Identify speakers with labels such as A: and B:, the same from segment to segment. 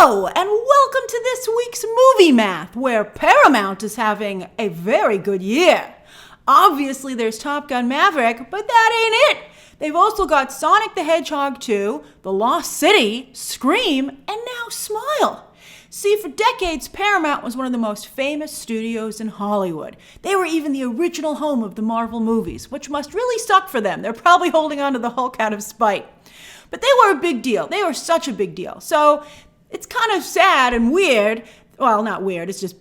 A: Hello, and welcome to this week's Movie Math, where Paramount is having a very good year. Obviously, there's Top Gun Maverick, but that ain't it. They've also got Sonic the Hedgehog 2, The Lost City, Scream, and now Smile. See, for decades, Paramount was one of the most famous studios in Hollywood. They were even the original home of the Marvel movies, which must really suck for them. They're probably holding on to the Hulk out of spite. But they were a big deal. They were such a big deal. So it's kind of sad and weird. Well, not weird. It's just,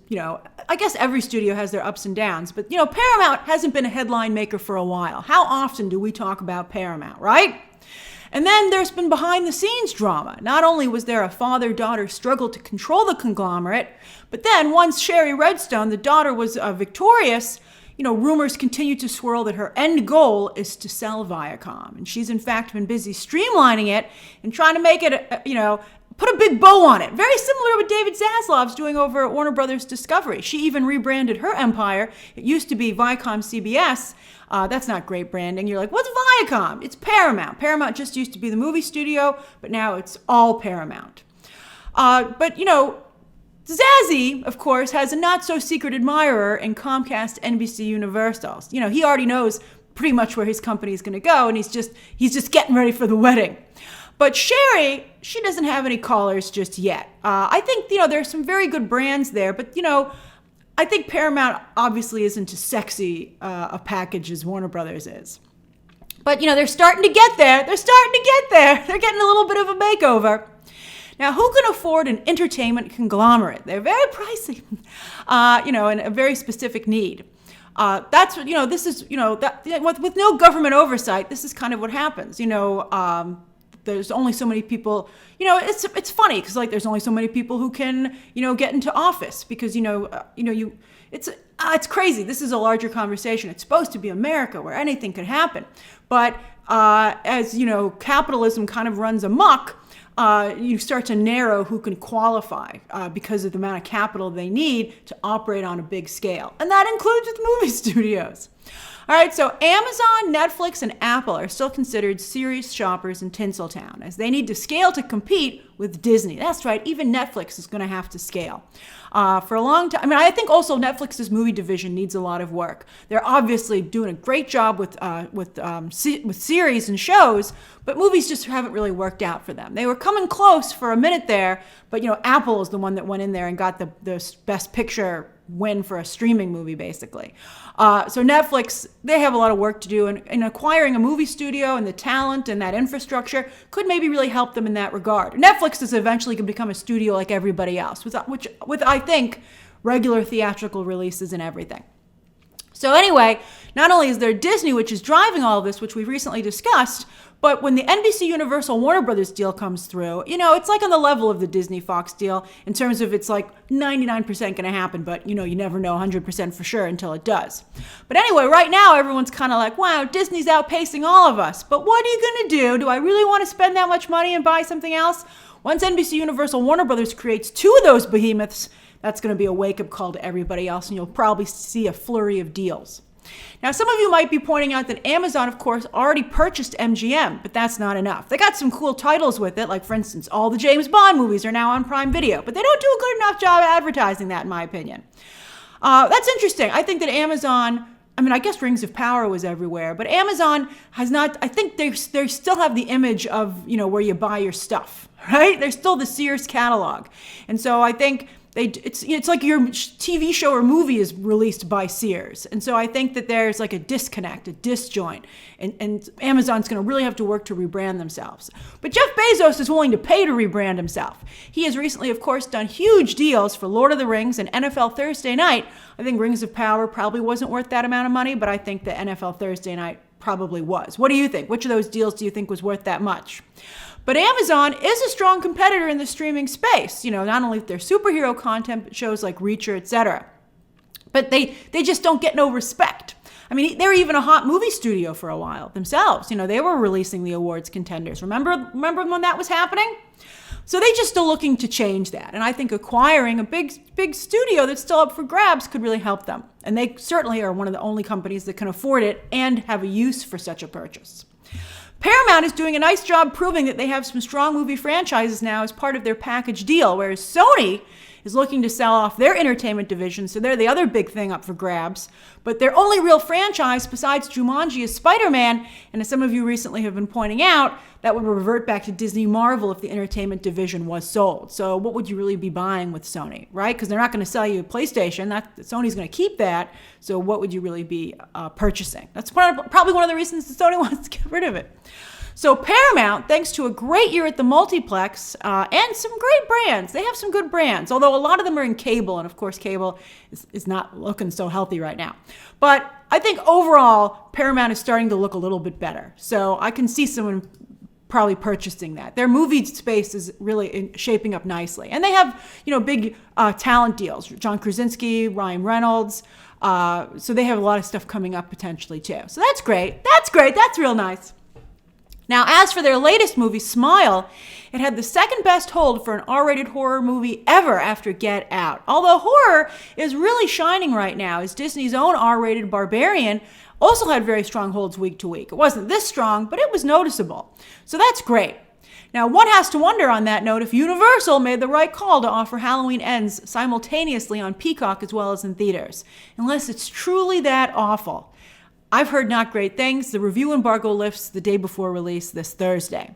A: I guess every studio has their ups and downs. But, Paramount hasn't been a headline maker for a while. How often do we talk about Paramount, right? And then there's been behind the scenes drama. Not only was there a father-daughter struggle to control the conglomerate, but then once Sherry Redstone, the daughter, was victorious, rumors continue to swirl that her end goal is to sell Viacom. And she's in fact been busy streamlining it and trying to make it, put a big bow on it. Very similar to what David Zaslav's doing over at Warner Brothers Discovery. She even rebranded her empire. It used to be Viacom CBS. That's not great branding. You're like, what's Viacom? It's Paramount. Paramount just used to be the movie studio, but now it's all Paramount. But Zazzy, of course, has a not-so-secret admirer in Comcast NBC Universal. He already knows pretty much where his company is going to go, and he's just getting ready for the wedding. But Sherry, she doesn't have any callers just yet. I think, there's some very good brands there, but, I think Paramount obviously isn't as sexy a package as Warner Brothers is. But, they're starting to get there. They're getting a little bit of a makeover. Now, who can afford an entertainment conglomerate? They're very pricey, and a very specific need. That's, this is, with no government oversight, this is kind of what happens. There's only so many people, it's funny because there's only so many people who can, get into office because, it's crazy. This is a larger conversation. It's supposed to be America where anything could happen. But as, capitalism kind of runs amok, you start to narrow who can qualify because of the amount of capital they need to operate on a big scale. And that includes with movie studios. All right, so Amazon, Netflix, and Apple are still considered serious shoppers in Tinseltown as they need to scale to compete with Disney. That's right, even Netflix is going to have to scale. For a long time, I think also Netflix's movie division needs a lot of work. They're obviously doing a great job with series and shows, but movies just haven't really worked out for them. They were coming close for a minute there, but Apple is the one that went in there and got the best picture win for a streaming movie, basically. So Netflix, they have a lot of work to do, and acquiring a movie studio and the talent and that infrastructure could maybe really help them in that regard. Netflix is eventually going to become a studio like everybody else, with I think, regular theatrical releases and everything. So anyway, not only is there Disney, which is driving all of this, which we've recently discussed, but when the NBC Universal Warner Brothers deal comes through, it's like on the level of the Disney Fox deal in terms of it's like 99% going to happen, but you never know 100% for sure until it does. But anyway, right now everyone's kind of like, wow, Disney's outpacing all of us. But what are you going to do? Do I really want to spend that much money and buy something else? Once NBC Universal Warner Brothers creates two of those behemoths, that's going to be a wake-up call to everybody else, and you'll probably see a flurry of deals. Now, some of you might be pointing out that Amazon, of course, already purchased MGM, but that's not enough. They got some cool titles with it, like, for instance, all the James Bond movies are now on Prime Video, but they don't do a good enough job advertising that, in my opinion. That's interesting. I think that Amazon, I guess Rings of Power was everywhere, but Amazon has not, I think they still have the image of, where you buy your stuff, right? They're still the Sears catalog. And so I think it's like your TV show or movie is released by Sears. And so I think that there's like a disconnect, a disjoint. And Amazon's going to really have to work to rebrand themselves. But Jeff Bezos is willing to pay to rebrand himself. He has recently, of course, done huge deals for Lord of the Rings and NFL Thursday Night. I think Rings of Power probably wasn't worth that amount of money, but I think the NFL Thursday Night probably was. What do you think? Which of those deals do you think was worth that much? But Amazon is a strong competitor in the streaming space, not only with their superhero content, but shows like Reacher, etc. But they just don't get no respect. They were even a hot movie studio for a while themselves. They were releasing the awards contenders. Remember when that was happening? So they're just still looking to change that. And I think acquiring a big studio that's still up for grabs could really help them. And they certainly are one of the only companies that can afford it and have a use for such a purchase. Paramount is doing a nice job proving that they have some strong movie franchises now as part of their package deal, whereas Sony is looking to sell off their entertainment division, so they're the other big thing up for grabs. But their only real franchise besides Jumanji is Spider-Man, and as some of you recently have been pointing out, that would revert back to Disney Marvel if the entertainment division was sold. So what would you really be buying with Sony, right? Because they're not going to sell you a PlayStation. Sony's going to keep that, so what would you really be purchasing? That's probably one of the reasons that Sony wants to get rid of it. So Paramount, thanks to a great year at the multiplex and some great brands, they have some good brands, although a lot of them are in cable, and of course cable is not looking so healthy right now. But I think overall, Paramount is starting to look a little bit better. So I can see someone probably purchasing that. Their movie space is really shaping up nicely. And they have, big talent deals. John Krasinski, Ryan Reynolds. So they have a lot of stuff coming up potentially too. So that's great. That's real nice. Now, as for their latest movie, Smile, it had the second best hold for an R-rated horror movie ever after Get Out. Although horror is really shining right now, as Disney's own R-rated Barbarian also had very strong holds week to week. It wasn't this strong, but it was noticeable. So that's great. Now, one has to wonder on that note if Universal made the right call to offer Halloween Ends simultaneously on Peacock as well as in theaters, unless it's truly that awful. I've heard not great things. The review embargo lifts the day before release this Thursday.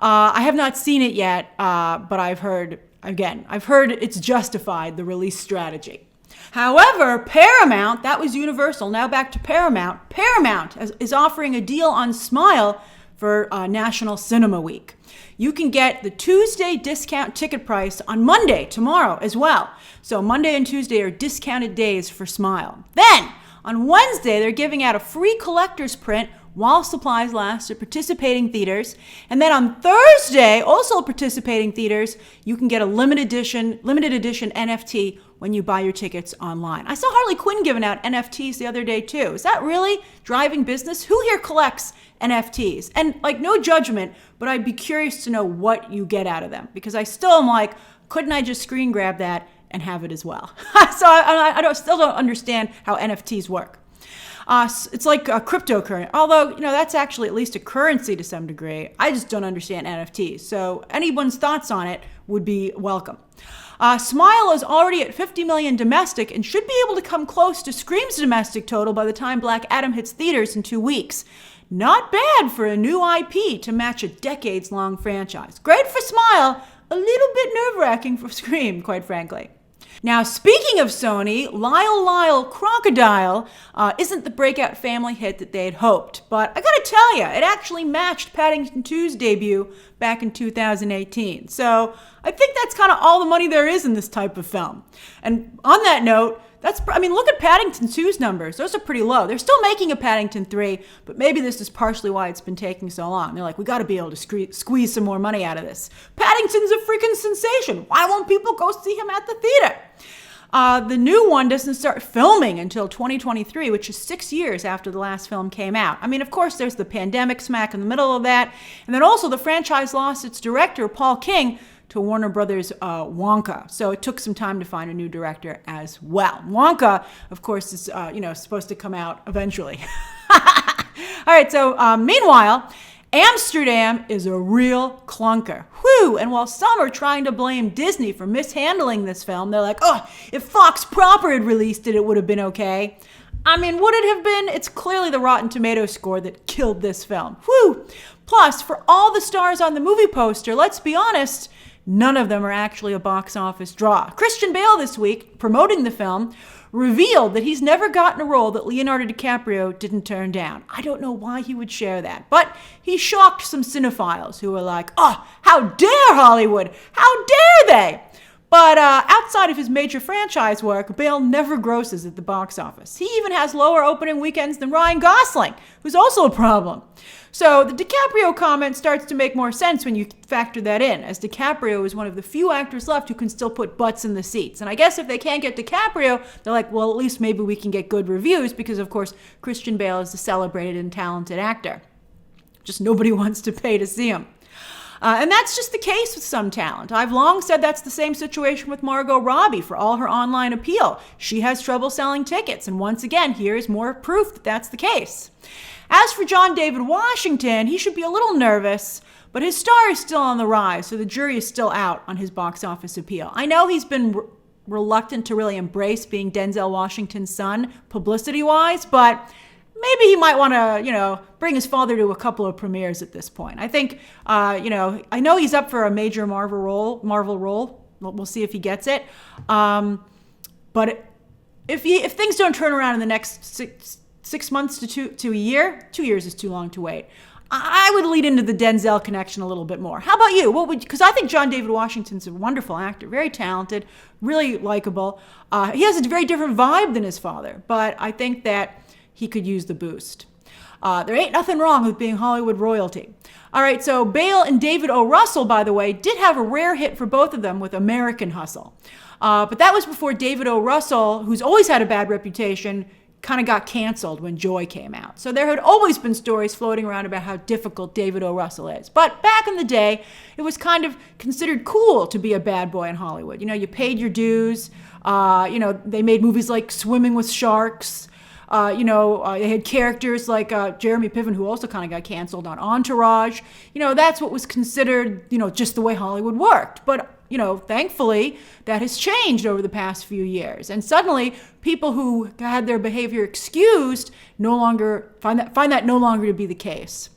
A: I have not seen it yet, but I've heard it's justified, the release strategy. However, Paramount, that was Universal, now back to Paramount. Paramount is offering a deal on Smile for National Cinema Week. You can get the Tuesday discount ticket price on Monday, tomorrow as well. So Monday and Tuesday are discounted days for Smile. Then, on Wednesday, they're giving out a free collector's print while supplies last at participating theaters. And then on Thursday, also participating theaters, you can get a limited edition NFT when you buy your tickets online. I saw Harley Quinn giving out NFTs the other day too. Is that really driving business? Who here collects NFTs? And no judgment, but I'd be curious to know what you get out of them, because I still am like, couldn't I just screen grab that and have it as well? So I still don't understand how NFTs work. It's like a cryptocurrency, although, that's actually at least a currency to some degree. I just don't understand NFTs. So anyone's thoughts on it would be welcome. Smile is already at 50 million domestic and should be able to come close to Scream's domestic total by the time Black Adam hits theaters in 2 weeks. Not bad for a new IP to match a decades-long franchise. Great for Smile, a little bit nerve-wracking for Scream, quite frankly. Now, speaking of Sony, Lyle Crocodile isn't the breakout family hit that they had hoped. But I gotta tell you, it actually matched Paddington 2's debut back in 2018. So I think that's kind of all the money there is in this type of film. And on that note, look at Paddington 2's numbers. Those are pretty low. They're still making a Paddington 3, but maybe this is partially why it's been taking so long. They're like, we got to be able to squeeze some more money out of this. Paddington's a freaking sensation. Why won't people go see him at the theater? The new one doesn't start filming until 2023, which is 6 years after the last film came out. Of course, there's the pandemic smack in the middle of that. And then also the franchise lost its director, Paul King, to Warner Brothers' Wonka. So it took some time to find a new director as well. Wonka, of course, is supposed to come out eventually. All right, so meanwhile, Amsterdam is a real clunker. Whew! And while some are trying to blame Disney for mishandling this film, they're like, oh, if Fox proper had released it, it would have been okay. Would it have been? It's clearly the Rotten Tomatoes score that killed this film. Whew! Plus, for all the stars on the movie poster, let's be honest, none of them are actually a box office draw. Christian Bale this week, promoting the film, revealed that he's never gotten a role that Leonardo DiCaprio didn't turn down. I don't know why he would share that, but he shocked some cinephiles who were like, oh, how dare Hollywood? How dare they? But outside of his major franchise work, Bale never grosses at the box office. He even has lower opening weekends than Ryan Gosling, who's also a problem. So the DiCaprio comment starts to make more sense when you factor that in, as DiCaprio is one of the few actors left who can still put butts in the seats. And I guess if they can't get DiCaprio, they're like, well, at least maybe we can get good reviews, because of course Christian Bale is a celebrated and talented actor. Just nobody wants to pay to see him. And that's just the case with some talent. I've long said that's the same situation with Margot Robbie for all her online appeal. She has trouble selling tickets, and once again, here is more proof that that's the case. As for John David Washington, he should be a little nervous, but his star is still on the rise, so the jury is still out on his box office appeal. I know he's been reluctant to really embrace being Denzel Washington's son, publicity-wise, but maybe he might want to, bring his father to a couple of premieres at this point. I think, I know he's up for a major Marvel role. We'll see if he gets it. But if things don't turn around in the next six months to a year, 2 years is too long to wait. I would lead into the Denzel connection a little bit more. How about you? Because I think John David Washington's a wonderful actor, very talented, really likable. He has a very different vibe than his father, but I think that he could use the boost. There ain't nothing wrong with being Hollywood royalty. All right, so Bale and David O. Russell, by the way, did have a rare hit for both of them with American Hustle. But that was before David O. Russell, who's always had a bad reputation, kind of got canceled when Joy came out. So there had always been stories floating around about how difficult David O. Russell is. But back in the day, it was kind of considered cool to be a bad boy in Hollywood. You paid your dues. They made movies like Swimming with Sharks. They had characters like Jeremy Piven, who also kind of got canceled on Entourage. That's what was considered, just the way Hollywood worked. But, thankfully, that has changed over the past few years. And suddenly, people who had their behavior excused no longer find that no longer to be the case.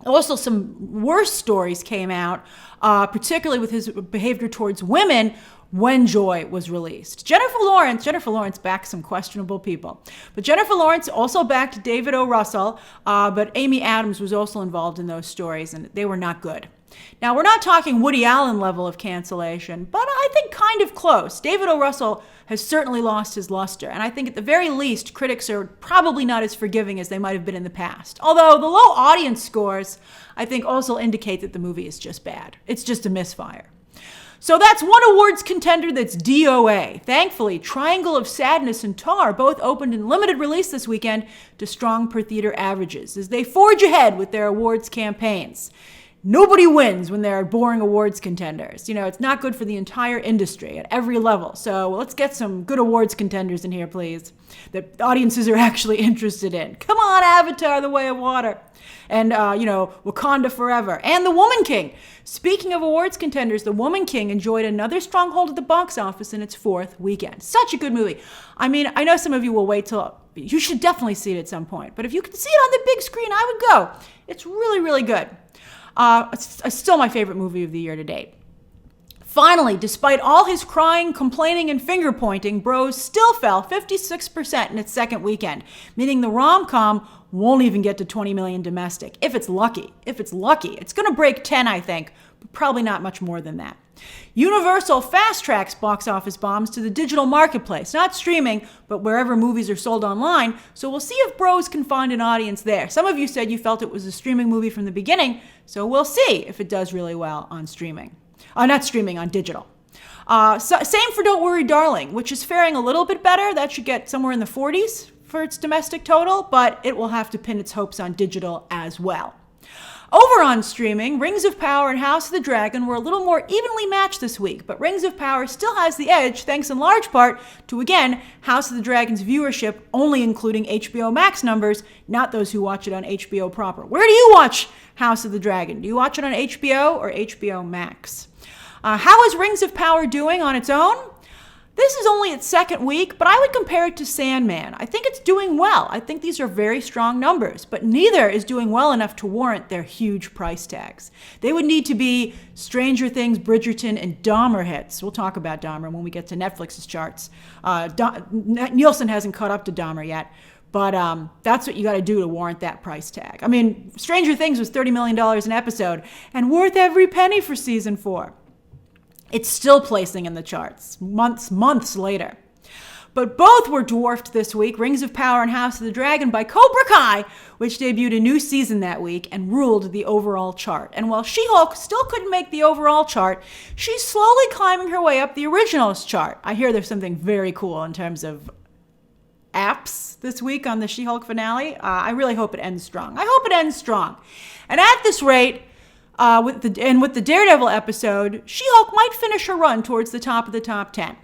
A: Also, some worse stories came out, particularly with his behavior towards women when Joy was released. Jennifer Lawrence backed some questionable people. But Jennifer Lawrence also backed David O. Russell, but Amy Adams was also involved in those stories, and they were not good. Now, we're not talking Woody Allen level of cancellation, but I think kind of close. David O. Russell has certainly lost his luster, and I think at the very least, critics are probably not as forgiving as they might have been in the past. Although the low audience scores, I think, also indicate that the movie is just bad. It's just a misfire. So that's one awards contender that's DOA. Thankfully, Triangle of Sadness and Tar both opened in limited release this weekend to strong per theater averages as they forge ahead with their awards campaigns. Nobody wins when there are boring awards contenders. It's not good for the entire industry at every level. So let's get some good awards contenders in here, please, that audiences are actually interested in. Come on, Avatar, The Way of Water. And, Wakanda Forever. And The Woman King. Speaking of awards contenders, The Woman King enjoyed another stronghold at the box office in its fourth weekend. Such a good movie. I mean, I know some of you will wait till... You should definitely see it at some point. But if you can see it on the big screen, I would go. It's really, really good. It's still my favorite movie of the year to date. Finally, despite all his crying, complaining, and finger-pointing, Bros still fell 56% in its second weekend, meaning the rom-com won't even get to 20 million domestic, if it's lucky. It's going to break 10, I think, but probably not much more than that. Universal fast-tracks box office bombs to the digital marketplace, not streaming, but wherever movies are sold online, so we'll see if Bros can find an audience there. Some of you said you felt it was a streaming movie from the beginning, so we'll see if it does really well on streaming. Not streaming, on digital. Same for Don't Worry Darling, which is faring a little bit better. That should get somewhere in the 40s for its domestic total, but it will have to pin its hopes on digital as well. Over on streaming, Rings of Power and House of the Dragon were a little more evenly matched this week, but Rings of Power still has the edge thanks in large part to, again, House of the Dragon's viewership only including HBO Max numbers, not those who watch it on HBO proper. Where do you watch House of the Dragon? Do you watch it on HBO or HBO Max? How is Rings of Power doing on its own? This is only its second week, but I would compare it to Sandman. I think it's doing well. I think these are very strong numbers, but neither is doing well enough to warrant their huge price tags. They would need to be Stranger Things, Bridgerton, and Dahmer hits. We'll talk about Dahmer when we get to Netflix's charts. Nielsen hasn't caught up to Dahmer yet, but that's what you got to do to warrant that price tag. I mean, Stranger Things was $30 million an episode and worth every penny for season 4. It's still placing in the charts, months later. But both were dwarfed this week, Rings of Power and House of the Dragon, by Cobra Kai, which debuted a new season that week and ruled the overall chart. And while She-Hulk still couldn't make the overall chart, she's slowly climbing her way up the originals chart. I hear there's something very cool in terms of apps this week on the She-Hulk finale. I really hope it ends strong. And at this rate, with the Daredevil episode, She-Hulk might finish her run towards the top of the top 10.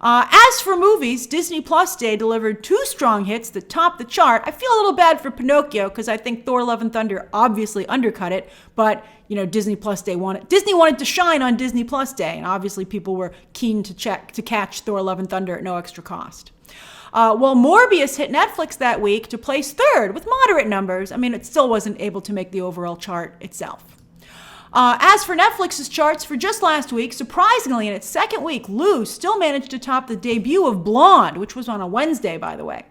A: As for movies, Disney Plus Day delivered 2 strong hits that topped the chart. I feel a little bad for Pinocchio because I think Thor: Love and Thunder obviously undercut it, but Disney Plus Day Disney wanted to shine on Disney Plus Day, and obviously people were keen to catch Thor: Love and Thunder at no extra cost. Well, Morbius hit Netflix that week to place 3rd with moderate numbers. I mean, it still wasn't able to make the overall chart itself. As for Netflix's charts for just last week, surprisingly, in its 2nd week, Lou still managed to top the debut of Blonde, which was on a Wednesday, by the way,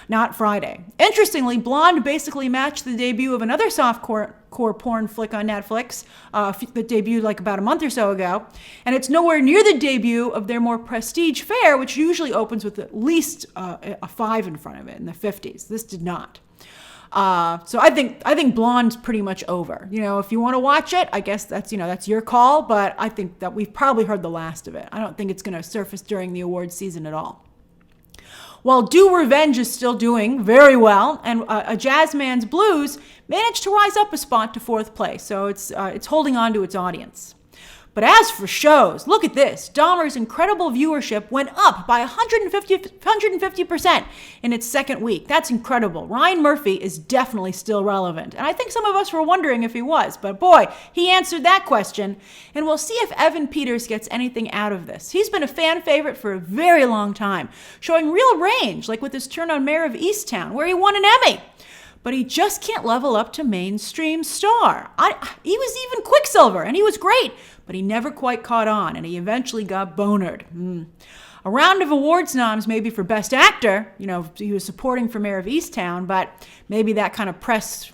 A: not Friday. Interestingly, Blonde basically matched the debut of another softcore porn flick on Netflix that debuted like about a month or so ago, and it's nowhere near the debut of their more prestige fare, which usually opens with at least a 5 in front of it in the 50s. This did not. So I think Blonde's pretty much over. If you want to watch it, I guess that's your call, but I think that we've probably heard the last of it. I don't think it's going to surface during the awards season at all. While Do Revenge is still doing very well, and A Jazzman's Blues managed to rise up a spot to 4th place, so it's holding on to its audience. But as for shows, look at this. Dahmer's incredible viewership went up by 150% in its 2nd week. That's incredible. Ryan Murphy is definitely still relevant. And I think some of us were wondering if he was. But boy, he answered that question. And we'll see if Evan Peters gets anything out of this. He's been a fan favorite for a very long time, showing real range, like with his turn on Mayor of Easttown, where he won an Emmy. But he just can't level up to mainstream star. He was even Quicksilver, and he was great, but he never quite caught on, and he eventually got bonered. A round of awards noms maybe for Best Actor. He was supporting for Mayor of Easttown, but maybe that kind of press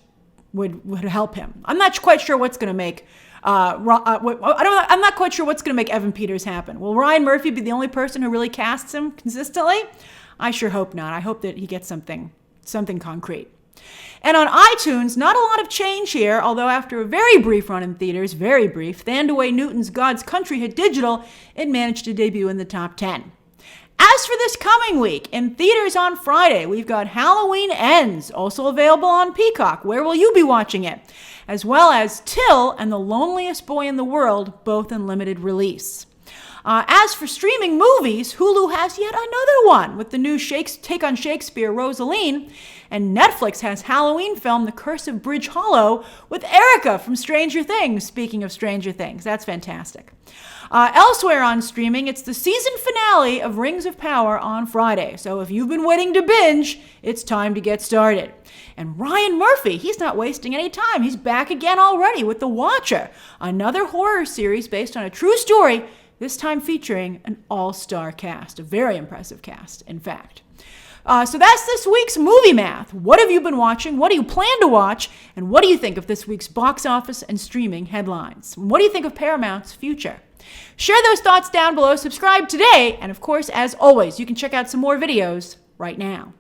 A: would help him. I'm not quite sure what's going to make. I'm not quite sure what's going to make Evan Peters happen. Will Ryan Murphy be the only person who really casts him consistently? I sure hope not. I hope that he gets something concrete. And on iTunes, not a lot of change here, although after a very brief run in theaters, very brief, Thandaway Newton's God's Country hit digital, it managed to debut in the top 10. As for this coming week, in theaters on Friday, we've got Halloween Ends, also available on Peacock. Where will you be watching it? As well as Till and The Loneliest Boy in the World, both in limited release. As for streaming movies, Hulu has yet another one with the new take on Shakespeare, Rosaline, and Netflix has Halloween film The Curse of Bridge Hollow with Erica from Stranger Things. Speaking of Stranger Things, that's fantastic. Elsewhere on streaming, it's the season finale of Rings of Power on Friday. So if you've been waiting to binge, it's time to get started. And Ryan Murphy, he's not wasting any time. He's back again already with The Watcher, another horror series based on a true story, this time featuring an all-star cast, a very impressive cast, in fact. So that's this week's Movie Math. What have you been watching? What do you plan to watch? And what do you think of this week's box office and streaming headlines? What do you think of Paramount's future? Share those thoughts down below, subscribe today, and of course, as always, you can check out some more videos right now.